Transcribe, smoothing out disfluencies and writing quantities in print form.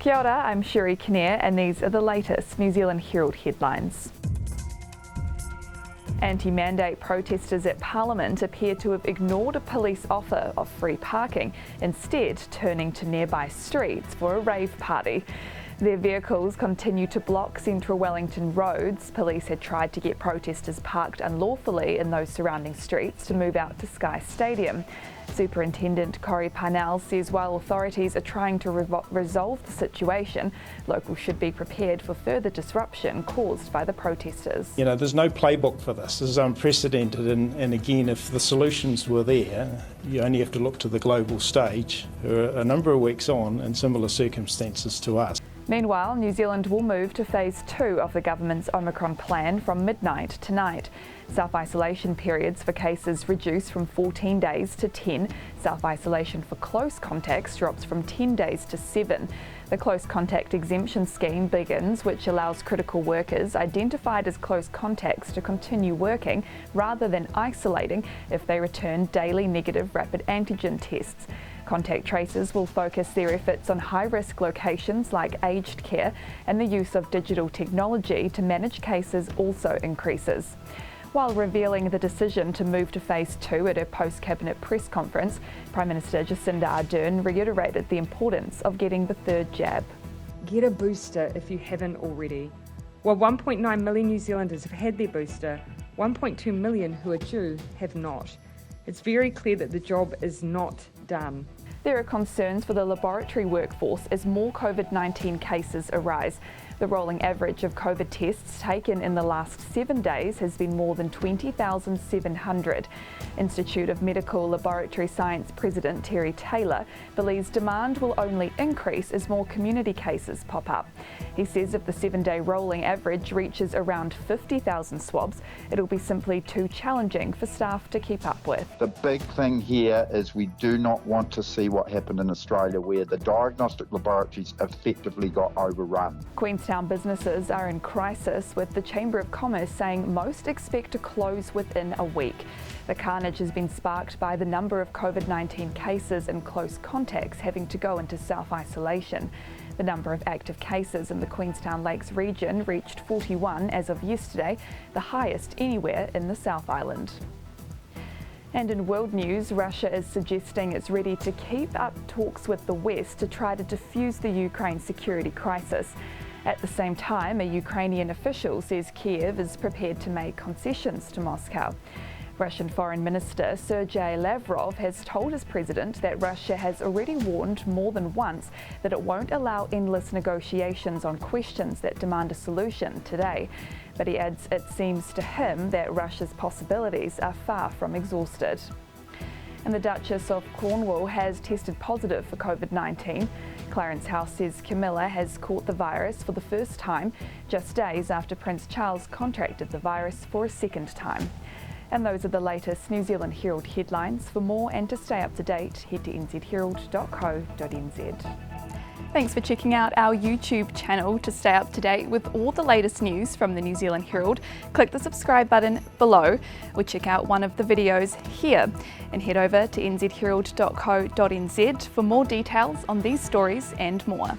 Kia ora, I'm Sherry Kinnear and these are the latest New Zealand Herald headlines. Anti-mandate protesters at Parliament appear to have ignored a police offer of free parking, instead turning to nearby streets for a rave party. Their vehicles continue to block central Wellington roads. Police had tried to get protesters parked unlawfully in those surrounding streets to move out to Sky Stadium. Superintendent Corey Parnell says while authorities are trying to resolve the situation, locals should be prepared for further disruption caused by the protesters. You know, there's no playbook for this. This is unprecedented, and again, if the solutions were there, you only have to look to the global stage, who are a number of weeks on in similar circumstances to us. Meanwhile, New Zealand will move to phase 2 of the government's Omicron plan from midnight tonight. Self-isolation periods for cases reduce from 14 days to 10. Self-isolation for close contacts drops from 10 days to 7. The close contact exemption scheme begins, which allows critical workers identified as close contacts to continue working rather than isolating if they return daily negative rapid antigen tests. Contact tracers will focus their efforts on high-risk locations like aged care, and the use of digital technology to manage cases also increases. While revealing the decision to move to phase 2 at her post-cabinet press conference, Prime Minister Jacinda Ardern reiterated the importance of getting the third jab. Get a booster if you haven't already. While 1.9 million New Zealanders have had their booster, 1.2 million who are due have not. It's very clear that the job is not done. There are concerns for the laboratory workforce as more COVID-19 cases arise. The rolling average of COVID tests taken in the last 7 days has been more than 20,700. Institute of Medical Laboratory Science President Terry Taylor believes demand will only increase as more community cases pop up. He says if the 7-day rolling average reaches around 50,000 swabs, it'll be simply too challenging for staff to keep up with. The big thing here is we do not want to see what happened in Australia, where the diagnostic laboratories effectively got overrun. Queenstown businesses are in crisis, with the Chamber of Commerce saying most expect to close within a week. The carnage has been sparked by the number of COVID-19 cases and close contacts having to go into self-isolation. The number of active cases in the Queenstown Lakes region reached 41 as of yesterday, the highest anywhere in the South Island. And in world news, Russia is suggesting it's ready to keep up talks with the West to try to defuse the Ukraine security crisis. At the same time, a Ukrainian official says Kiev is prepared to make concessions to Moscow. Russian Foreign Minister Sergei Lavrov has told his president that Russia has already warned more than once that it won't allow endless negotiations on questions that demand a solution today. But he adds it seems to him that Russia's possibilities are far from exhausted. And the Duchess of Cornwall has tested positive for COVID-19. Clarence House says Camilla has caught the virus for the first time, just days after Prince Charles contracted the virus for a second time. And those are the latest New Zealand Herald headlines. For more and to stay up to date, head to nzherald.co.nz. Thanks for checking out our YouTube channel. To stay up to date with all the latest news from the New Zealand Herald, click the subscribe button below or check out one of the videos here, and head over to nzherald.co.nz for more details on these stories and more.